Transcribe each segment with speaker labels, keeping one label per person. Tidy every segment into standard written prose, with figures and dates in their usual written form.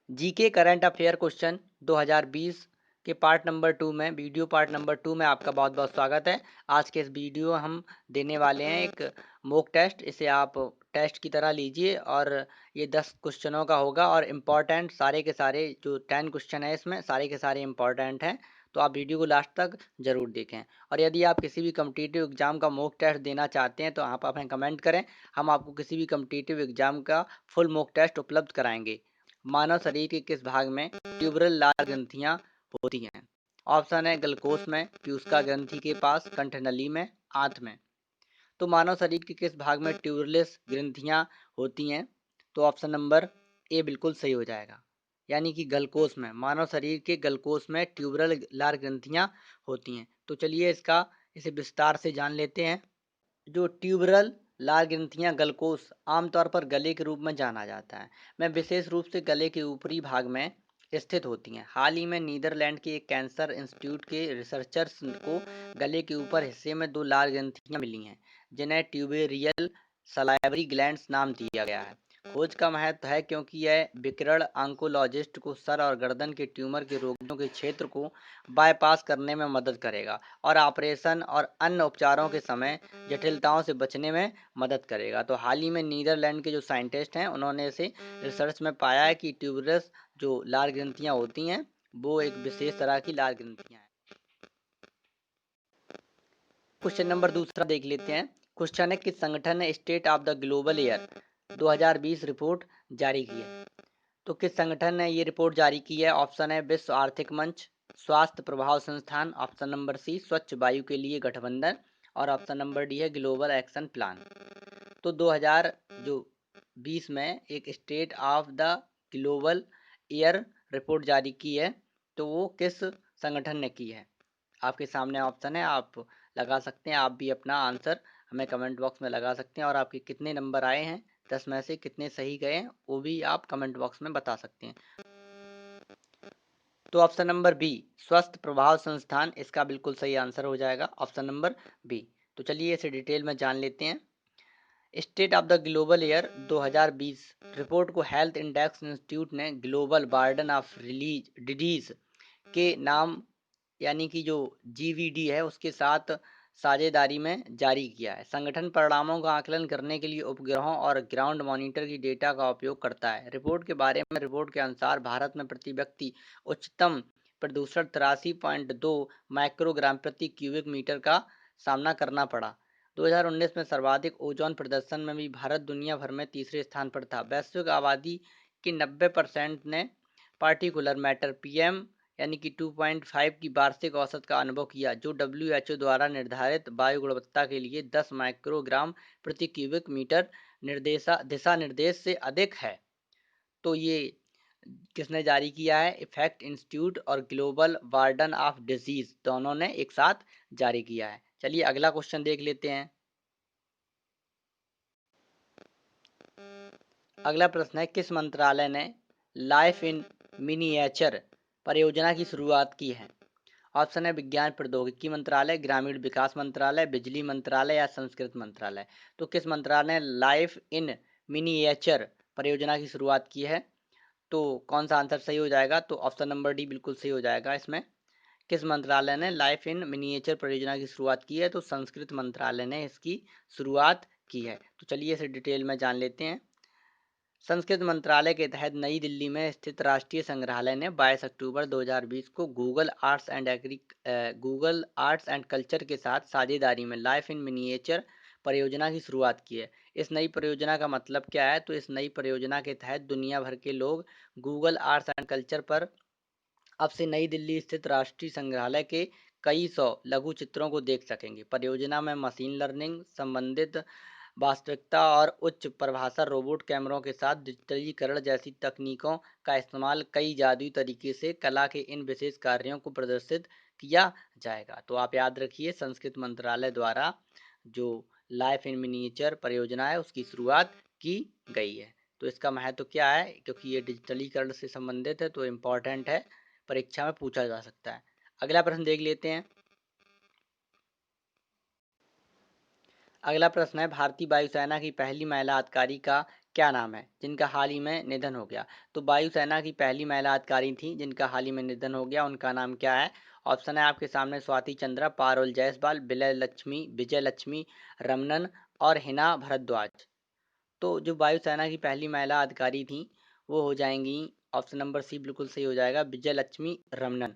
Speaker 1: GK current affair question 2020 के part number 2 में part number 2 में आपका बहुत बहुत स्वागत है। आज के इस वीडियो हम देने वाले हैं एक मॉक टेस्ट। इसे आप टेस्ट की तरह लीजिए और ये 10 क्वेश्चनों का होगा और इम्पॉर्टेंट सारे के सारे जो 10 क्वेश्चन है इसमें सारे के सारे इम्पॉर्टेंट हैं। तो आप वीडियो को लास्ट तक ज़रूर देखें। और यदि आप किसी भी कम्पिटिटिव एग्जाम का मॉक टेस्ट देना चाहते हैं तो आप हमें कमेंट करें। हम आपको किसी भी कम्पिटिटिव एग्जाम का फुल मॉक टेस्ट उपलब्ध कराएंगे। मानव शरीर के किस भाग में ट्यूबरल लाल ग्रंथियां होती हैं? ऑप्शन है गलकोष में, प्यूस्का ग्रंथि के पास, कंठनली में, आंत में। तो मानव शरीर के किस भाग में ट्यूबरलेस ग्रंथियां होती हैं? तो ऑप्शन नंबर ए बिल्कुल सही हो जाएगा, यानी कि गलकोष में। मानव शरीर के गलकोष में ट्यूबरल लाल ग्रंथियां होती हैं। तो चलिए इसे विस्तार से जान लेते हैं। जो ट्यूबरल लाल ग्रंथियां गलकोष आमतौर पर गले के रूप में जाना जाता है, में विशेष रूप से गले के ऊपरी भाग में स्थित होती हैं। हाल ही में नीदरलैंड के एक कैंसर इंस्टीट्यूट के रिसर्चर्स को गले के ऊपर हिस्से में दो लाल ग्रंथियां मिली हैं, जिन्हें ट्यूबेरियल सलाइवरी ग्लैंड्स नाम दिया गया है। खोज का महत्व है क्योंकि यह विकिरण ऑन्कोलॉजिस्ट को सर और गर्दन के ट्यूमर के रोगियों के क्षेत्र को बाईपास करने में मदद करेगा और ऑपरेशन और अन्य उपचारों के समय जटिलताओं से बचने में मदद करेगा। तो हाल ही में नीदरलैंड के जो साइंटिस्ट हैं उन्होंने इसे रिसर्च में पाया है कि ट्यूबरस जो लाल ग्रंथियां होती हैं वो एक विशेष तरह की लाल ग्रंथियां हैं। क्वेश्चन नंबर दूसरा देख लेते हैं। क्वेश्चन है किस संगठन ने state of the global year 2020 report जारी की है? तो किस संगठन ने ये रिपोर्ट जारी की है? ऑप्शन है विश्व आर्थिक मंच, स्वास्थ्य प्रभाव संस्थान, ऑप्शन नंबर सी स्वच्छ वायु के लिए गठबंधन और ऑप्शन नंबर डी है ग्लोबल एक्शन प्लान। तो 2020 में एक state of the global year report जारी की है, तो वो किस संगठन ने की है? आपके सामने ऑप्शन है, आप लगा सकते हैं। आप भी अपना आंसर हमें कमेंट बॉक्स में लगा सकते हैं और आपके कितने नंबर आए हैं, 10 में से कितने सही गए हैं, वो भी आप कमेंट बॉक्स में बता सकते हैं। तो ऑप्शन नंबर बी स्वस्थ प्रभाव संस्थान इसका बिल्कुल सही आंसर हो जाएगा, ऑप्शन नंबर बी। तो चलिए इसे डिटेल में जान लेते हैं। State of the global year 2020 report को हेल्थ इंडेक्स इंस्टीट्यूट ने global burden of release disease के नाम, यानी कि जो जीवीडी है उसके साथ साझेदारी में जारी किया है। संगठन परिणामों का आकलन करने के लिए उपग्रहों और ग्राउंड मॉनिटर की डेटा का उपयोग करता है। रिपोर्ट के बारे में, रिपोर्ट के अनुसार भारत में प्रति व्यक्ति उच्चतम प्रदूषण 83.2 माइक्रोग्राम प्रति क्यूबिक मीटर का सामना करना पड़ा। 2019 में सर्वाधिक ओजोन प्रदर्शन में भी भारत दुनिया भर में तीसरे स्थान पर था। वैश्विक आबादी के 90% ने पार्टिकुलर मैटर पीएम यानी कि 2.5 की वार्षिक औसत का अनुभव किया, जो WHO द्वारा निर्धारित वायु गुणवत्ता के लिए 10 माइक्रोग्राम प्रति क्यूबिक मीटर दिशा निर्देश से अधिक है। तो ये किसने जारी किया है? इफेक्ट इंस्टीट्यूट और ग्लोबल वार्डन ऑफ डिजीज दोनों ने एक साथ जारी किया है। चलिए अगला क्वेश्चन देख लेते हैं। अगला प्रश्न है किस मंत्रालय ने लाइफ इन मिनिएचर परियोजना की शुरुआत की है? ऑप्शन है विज्ञान प्रौद्योगिकी मंत्रालय, ग्रामीण विकास मंत्रालय, बिजली मंत्रालय या संस्कृति मंत्रालय। तो किस मंत्रालय ने लाइफ इन मिनिएचर परियोजना की शुरुआत की है? तो कौन सा आंसर सही हो जाएगा? तो ऑप्शन नंबर डी बिल्कुल सही हो जाएगा। इसमें किस मंत्रालय ने लाइफ इन मिनिएचर परियोजना की शुरुआत की है? तो संस्कृति मंत्रालय ने इसकी शुरुआत की है। तो चलिए इसे डिटेल में जान लेते हैं। संस्कृति मंत्रालय के तहत नई दिल्ली में स्थित राष्ट्रीय संग्रहालय ने 22 अक्टूबर 2020 को गूगल आर्ट्स एंड कल्चर के साथ साझेदारी में लाइफ इन मिनिएचर परियोजना की शुरुआत की है। इस नई परियोजना का मतलब क्या है? तो इस नई परियोजना के तहत दुनिया भर के लोग गूगल आर्ट्स एंड कल्चर पर अब से नई दिल्ली स्थित राष्ट्रीय संग्रहालय के कई सौ लघु चित्रों को देख सकेंगे। परियोजना में मशीन लर्निंग संबंधित वास्तविकता और उच्च प्रभाषा रोबोट कैमरों के साथ डिजिटलीकरण जैसी तकनीकों का इस्तेमाल कई जादुई तरीके से कला के इन विशेष कार्यों को प्रदर्शित किया जाएगा। तो आप याद रखिए, संस्कृति मंत्रालय द्वारा जो लाइफ इन मिनिएचर परियोजना है उसकी शुरुआत की गई है। तो इसका महत्व क्या है? क्योंकि ये डिजिटलीकरण से संबंधित है तो इम्पोर्टेंट है, परीक्षा में पूछा जा सकता है। अगला प्रश्न देख लेते हैं। अगला प्रश्न है भारतीय वायुसेना की पहली महिला अधिकारी का क्या नाम है जिनका हाल ही में निधन हो गया? तो वायुसेना की पहली महिला अधिकारी थी जिनका हाल ही में निधन हो गया, उनका नाम क्या है? ऑप्शन है आपके सामने स्वाति चंद्रा, पारुल जायसवाल, विजय लक्ष्मी रमनन और हिना भारद्वाज। तो जो वायुसेना की पहली महिला अधिकारी थी वो हो जाएंगी, ऑप्शन नंबर सी बिल्कुल सही हो जाएगा, विजय लक्ष्मी रमनन।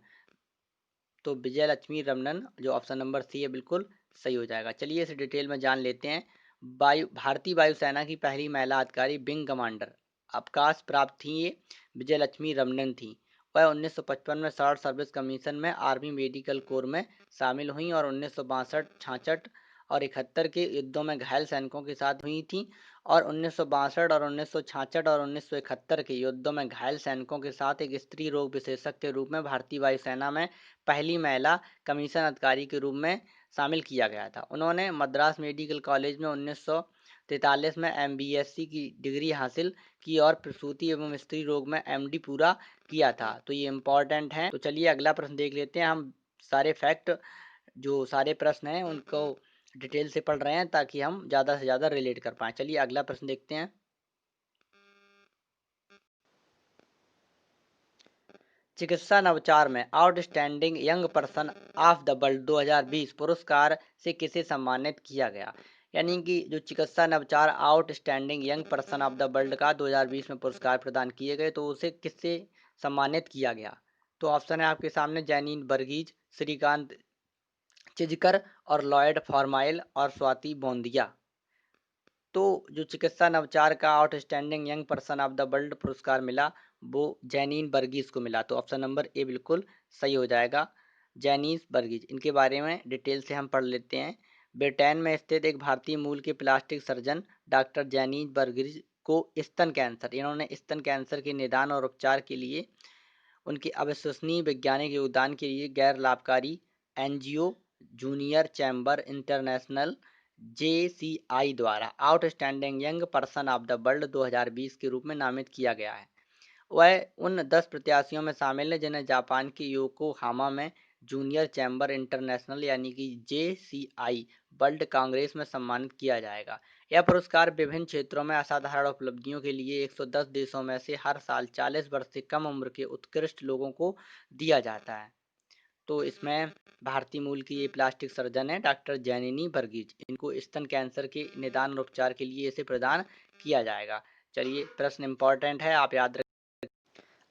Speaker 1: तो विजय लक्ष्मी रमनन जो ऑप्शन नंबर सी है बिल्कुल सही हो जाएगा। चलिए इसे डिटेल में जान लेते हैं। भारतीय वायुसेना की पहली महिला अधिकारी विंग कमांडर अवकाश प्राप्त थी ये विजय लक्ष्मी रमनन थी। वह 1955 में शॉर्ट सर्विस कमीशन में आर्मी मेडिकल कोर में शामिल हुई और 1962, 66 और 71 के युद्धों में घायल सैनिकों के साथ हुई थी। और 1962 और 1966 और 1971 के युद्धों में घायल सैनिकों के साथ एक स्त्री रोग विशेषज्ञ के रूप में भारतीय वायुसेना में पहली महिला कमीशन अधिकारी के रूप में शामिल किया गया था। उन्होंने मद्रास मेडिकल कॉलेज में 1943 में MBSc की डिग्री हासिल की और प्रसूति एवं स्त्री रोग में MD पूरा किया था। तो ये इम्पोर्टेंट है। तो चलिए अगला प्रश्न देख लेते हैं। हम सारे फैक्ट जो सारे प्रश्न हैं उनको डिटेल से पढ़ रहे हैं ताकि हम ज़्यादा से ज़्यादा रिलेट कर पाएँ। चलिए अगला प्रश्न देखते हैं। चिकित्सा नवाचार में outstanding young person of the world 2020 पुरस्कार से किसे सम्मानित किया गया? यानी कि जो चिकित्सा नवाचार outstanding young person of the world का 2020 में पुरस्कार प्रदान किए गए, तो उसे किससे सम्मानित किया गया? तो ऑप्शन है आपके सामने जैनीन बर्गीज, श्रीकांत चिजकर और लॉयड फॉर्माइल और स्वाति बोंदिया। तो जो चिकित्सा नवाचार का outstanding young person of the world पुरस्कार मिला वो जैनीन बर्गीज को मिला। तो ऑप्शन नंबर ए बिल्कुल सही हो जाएगा, जैनीस बर्गीज। इनके बारे में डिटेल से हम पढ़ लेते हैं। ब्रिटेन में स्थित एक भारतीय मूल के प्लास्टिक सर्जन डॉक्टर जैनीन बर्गीज को स्तन कैंसर, इन्होंने स्तन कैंसर के निदान और उपचार के लिए उनके अविश्वसनीय वैज्ञानिक योगदान के लिए गैर लाभकारी NGO junior chamber international JCI द्वारा outstanding young person of the world 2020 के रूप में नामित किया गया है। वह उन 10 प्रत्याशियों में शामिल है जिन्हें जापान के योकोहामा में जूनियर चैम्बर इंटरनेशनल यानी कि JCI वर्ल्ड कांग्रेस में सम्मानित किया जाएगा। यह पुरस्कार विभिन्न क्षेत्रों में असाधारण उपलब्धियों के लिए 110 देशों में से हर साल 40 वर्ष से कम उम्र के उत्कृष्ट लोगों को दिया जाता है। तो इसमें भारतीय मूल की ये प्लास्टिक सर्जन है डॉक्टर जैनिनी वर्गीज, इनको स्तन कैंसर के निदान और उपचार के लिए इसे प्रदान किया जाएगा। चलिए प्रश्न इंपॉर्टेंट है, आप याद रखें।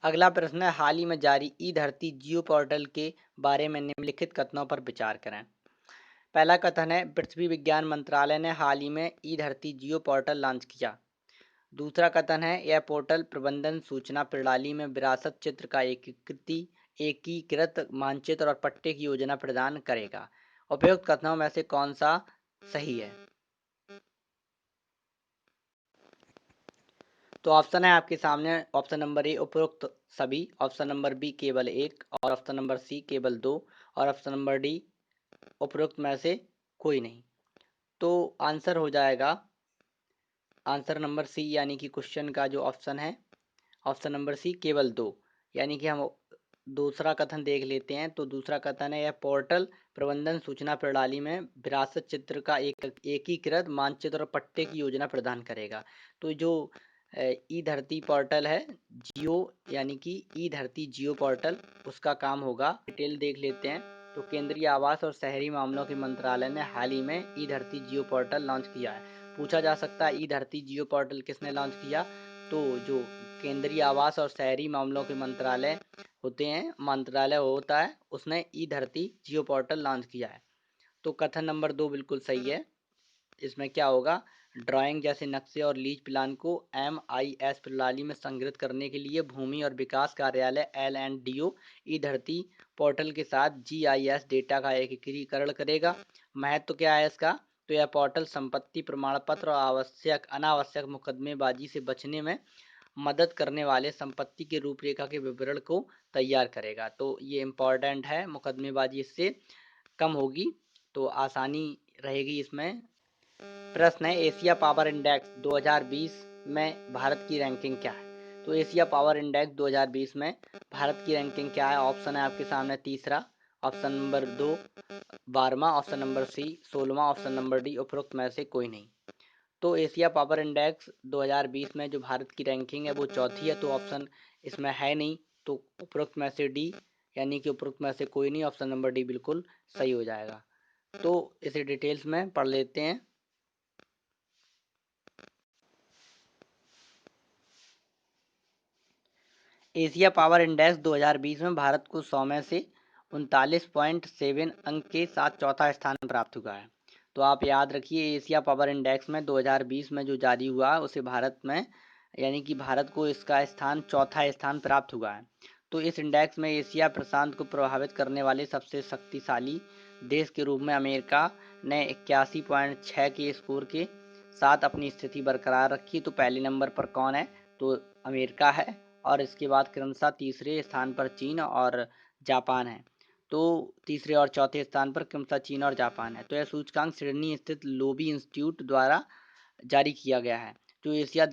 Speaker 1: अगला प्रश्न है, हाल ही में जारी ई धरती जियो पोर्टल के बारे में निम्नलिखित कथनों पर विचार करें। पहला कथन है, पृथ्वी विज्ञान मंत्रालय ने हाल ही में ई धरती जियो पोर्टल लॉन्च किया। दूसरा कथन है, यह पोर्टल प्रबंधन सूचना प्रणाली में विरासत चित्र का एकीकृत मानचित्र और पट्टे की योजना प्रदान करेगा। उपयुक्त कथनों में से कौन सा सही है? तो ऑप्शन है आपके सामने, ऑप्शन नंबर ए उपरोक्त सभी, ऑप्शन नंबर बी केवल एक, और ऑप्शन नंबर सी केवल दो, और ऑप्शन नंबर डी उपरोक्त में से कोई नहीं। तो आंसर हो जाएगा आंसर नंबर सी, यानी कि क्वेश्चन का जो ऑप्शन है ऑप्शन नंबर सी केवल दो। यानी कि हम दूसरा कथन देख लेते हैं। तो दूसरा कथन है, यह पोर्टल प्रबंधन सूचना प्रणाली में विरासत चित्र का एक एकीकृत मानचित्र और पट्टे की योजना प्रदान करेगा। तो जो ई धरती पोर्टल है जियो, यानी कि ई धरती जियो पोर्टल, उसका काम होगा। डिटेल देख लेते हैं। तो केंद्रीय आवास और शहरी मामलों के मंत्रालय ने हाल ही में ई धरती जियो पोर्टल लॉन्च किया है। पूछा जा सकता है ई धरती जियो पोर्टल किसने लॉन्च किया? तो जो केंद्रीय आवास और शहरी मामलों के मंत्रालय होता है, उसने ई धरती जियो पोर्टल लॉन्च किया है। तो कथन नंबर दो बिल्कुल सही है। इसमें क्या होगा, ड्राइंग जैसे नक्शे और लीज प्लान को MIS प्रणाली में संग्रहित करने के लिए भूमि और विकास कार्यालय LNDO ई धरती पोर्टल के साथ GIS डेटा का एकीकरण करेगा। महत्व क्या है इसका? तो यह पोर्टल संपत्ति प्रमाण पत्र और अनावश्यक मुकदमेबाजी से बचने में मदद करने वाले संपत्ति के रूपरेखा के विवरण को तैयार करेगा। तो ये इम्पोर्टेंट है, मुकदमेबाजी इससे कम होगी, तो आसानी रहेगी इसमें। प्रश्न है, एशिया पावर इंडेक्स 2020 में भारत की रैंकिंग क्या है? तो एशिया पावर इंडेक्स 2020 में भारत की रैंकिंग क्या है? ऑप्शन है आपके सामने तीसरा, ऑप्शन नंबर दो 12वां, ऑप्शन नंबर सी 16वां, ऑप्शन नंबर डी उपरोक्त में से कोई नहीं। तो एशिया पावर इंडेक्स 2020 में जो भारत की रैंकिंग है वो चौथी है, तो ऑप्शन इसमें है नहीं, तो उपरोक्त में से डी, यानी कि उपरोक्त में से कोई नहीं, ऑप्शन नंबर डी बिल्कुल सही हो जाएगा। तो इसे डिटेल्स में पढ़ लेते हैं। एशिया पावर इंडेक्स 2020 में भारत को 100 में से 39.7 अंक के साथ चौथा स्थान प्राप्त हुआ है। तो आप याद रखिए, एशिया पावर इंडेक्स में 2020 में जो जारी हुआ उसे भारत में, यानी कि भारत को इसका स्थान चौथा स्थान प्राप्त हुआ है। तो इस इंडेक्स में एशिया प्रशांत को प्रभावित करने वाले सबसे शक्तिशाली देश के रूप में अमेरिका ने 81.6 के स्कोर के साथ अपनी स्थिति बरकरार रखी। तो पहले नंबर पर कौन है? तो अमेरिका है, और इसके बाद क्रमशः तीसरे स्थान पर चीन और जापान है। तो तीसरे और चौथे स्थान पर क्रमशः चीन और जापान है। तो यह सूचकांक सिडनी स्थित लोबी इंस्टीट्यूट द्वारा जारी किया गया है, जो एशिया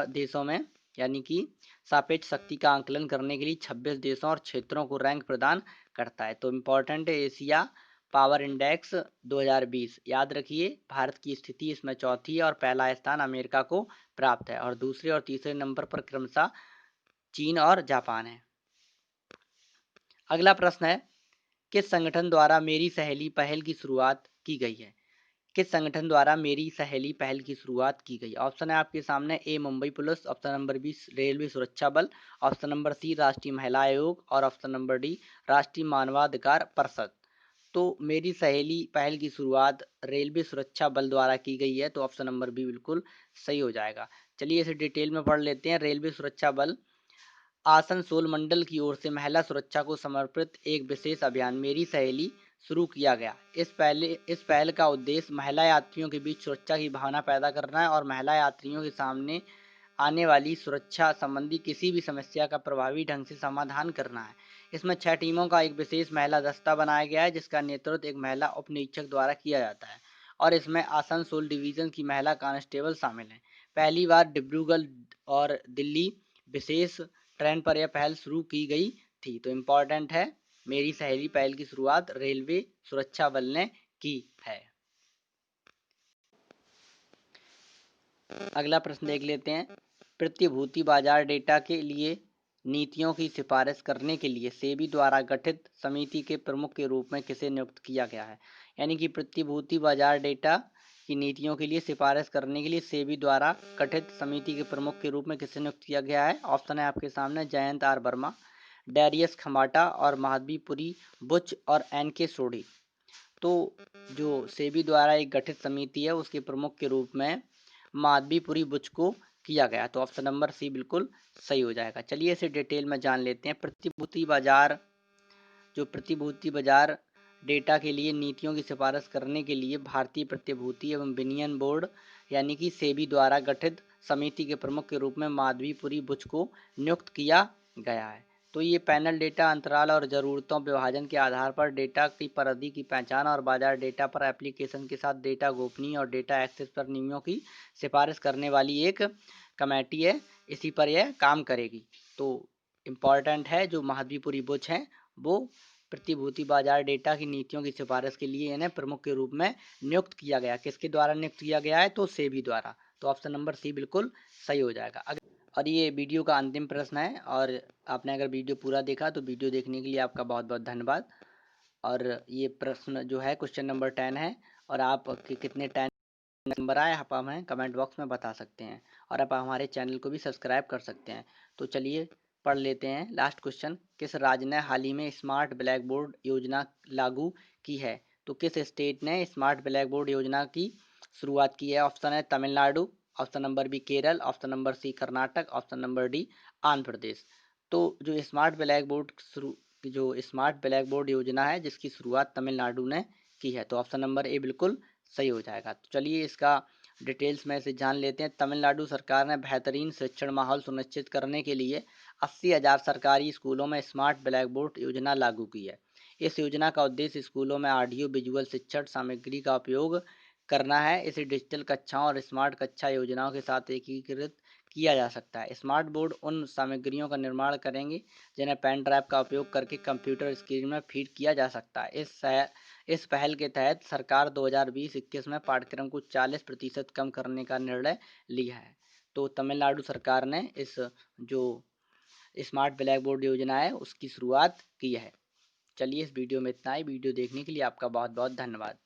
Speaker 1: देशों में यानी कि सापेक्ष शक्ति का आंकलन करने के लिए 26 देशों और क्षेत्रों को रैंक प्रदान करता है। तो इम्पोर्टेंट है एशिया पावर इंडेक्स 2020, याद रखिए भारत की स्थिति इसमें चौथी है और पहला स्थान अमेरिका को प्राप्त है, और दूसरे और तीसरे नंबर पर क्रमशः चीन और जापान है। अगला प्रश्न है, किस संगठन द्वारा मेरी सहेली पहल की शुरुआत की गई है? किस संगठन द्वारा मेरी सहेली पहल की शुरुआत की गई? ऑप्शन है आपके सामने, A Mumbai police, option number B railway सुरक्षा बल, ऑप्शन नंबर सी राष्ट्रीय महिला आयोग, और ऑप्शन नंबर डी राष्ट्रीय मानवाधिकार परिषद। तो मेरी सहेली पहल की शुरुआत रेलवे सुरक्षा बल द्वारा की गई है, तो ऑप्शन नंबर बी बिल्कुल सही हो जाएगा। चलिए इसे डिटेल में पढ़ लेते हैं। रेलवे सुरक्षा बल आसनसोल मंडल की ओर से महिला सुरक्षा को समर्पित एक विशेष अभियान मेरी सहेली शुरू किया गया। इस पहल का उद्देश्य महिला यात्रियों के बीच सुरक्षा की भावना पैदा करना है और महिला यात्रियों के सामने आने वाली सुरक्षा संबंधी किसी भी समस्या का प्रभावी ढंग से समाधान करना है। इसमें 6 टीमों का एक विशेष महिला दस्ता बनाया गया है, जिसका नेतृत्व एक महिला उप निरीक्षक द्वारा किया जाता है, और इसमें आसनसोल डिवीजन की महिला कांस्टेबल शामिल हैं। पहली बार डिब्रूगढ़ और दिल्ली विशेष ट्रेन पर यह पहल शुरू की गई थी। तो इम्पोर्टेंट है, मेरी सहेली पहल की शुरुआत रेलवे सुरक्षा बल ने की है। अगला प्रश्न देख लेते हैं, प्रतिभूति बाजार डेटा के लिए नीतियों की सिफारिश करने के लिए सेबी द्वारा गठित समिति के प्रमुख के रूप में किसे नियुक्त किया गया है? यानी कि प्रतिभूति बाजार डेटा की नीतियों के लिए सिफारिश करने के लिए सेबी द्वारा गठित समिति के प्रमुख के रूप में किसे नियुक्त किया गया है? ऑप्शन है आपके सामने, जयंत आर वर्मा, डेरियस खमाटा और महादवीपुरी बुच और एन के सोढ़ी। तो जो सेबी द्वारा एक गठित समिति है उसके प्रमुख के रूप में माधवीपुरी बुच को किया गया, तो ऑप्शन नंबर सी बिल्कुल सही हो जाएगा। चलिए इसे डिटेल में जान लेते हैं। प्रतिभूति बाजार डेटा के लिए नीतियों की सिफारिश करने के लिए भारतीय प्रतिभूति एवं विनिमय बोर्ड यानी कि सेबी द्वारा गठित समिति के प्रमुख के रूप में माधवीपुरी बुच को नियुक्त किया गया है। तो ये पैनल डेटा अंतराल और ज़रूरतों विभाजन के आधार पर डेटा की परिधि की पहचान और बाजार डेटा पर एप्लीकेशन के साथ डेटा गोपनीय और डेटा एक्सेस पर नियमों की सिफारिश करने वाली एक कमेटी है, इसी पर यह काम करेगी। तो इम्पॉर्टेंट है, जो महादवीपुरी बुच हैं वो प्रतिभूति बाजार डेटा की नीतियों की सिफारिश के लिए इन्हें प्रमुख के रूप में नियुक्त किया गया। किसके द्वारा नियुक्त किया गया है? तो सेबी द्वारा। तो ऑप्शन नंबर सी बिल्कुल सही हो जाएगा। और ये वीडियो का अंतिम प्रश्न है, और आपने अगर वीडियो पूरा देखा तो वीडियो देखने के लिए आपका बहुत बहुत धन्यवाद। और ये प्रश्न जो है क्वेश्चन नंबर 10 है, और आप कितने 10 नंबर आए आप हमें कमेंट बॉक्स में बता सकते हैं, और आप हमारे चैनल को भी सब्सक्राइब कर सकते हैं। तो चलिए पढ़ लेते हैं लास्ट क्वेश्चन, किस राज्य ने हाल ही में स्मार्ट ब्लैक बोर्ड योजना लागू की है? तो किस स्टेट ने स्मार्ट ब्लैक बोर्ड योजना की शुरुआत की है? ऑप्शन है Tamil Nadu, option number B Kerala, option number C Karnataka, option number D Andhra Pradesh. तो जो स्मार्ट ब्लैक बोर्ड योजना है जिसकी शुरुआत तमिलनाडु ने की है, तो ऑप्शन नंबर ए बिल्कुल सही हो जाएगा। तो चलिए इसका डिटेल्स में से जान लेते हैं। तमिलनाडु सरकार ने बेहतरीन शिक्षण माहौल सुनिश्चित करने के लिए 80,000 सरकारी स्कूलों में स्मार्ट ब्लैक बोर्ड योजना लागू की है। इस योजना का उद्देश्य स्कूलों में ऑडियो विजुअल शिक्षण सामग्री का उपयोग करना है। इसे डिजिटल कक्षाओं और स्मार्ट कक्षा योजनाओं के साथ एकीकृत किया जा सकता है। स्मार्ट बोर्ड उन सामग्रियों का निर्माण करेंगे जिन्हें पेन ड्राइव का उपयोग करके कंप्यूटर स्क्रीन में फीड किया जा सकता है। इस पहल के तहत सरकार 2020-21 में पाठ्यक्रम को 40% कम करने का निर्णय लिया है। तो तमिलनाडु सरकार ने इस जो स्मार्ट ब्लैक बोर्ड योजना है उसकी शुरुआत की है। चलिए इस वीडियो में इतना ही। वीडियो देखने के लिए आपका बहुत बहुत धन्यवाद।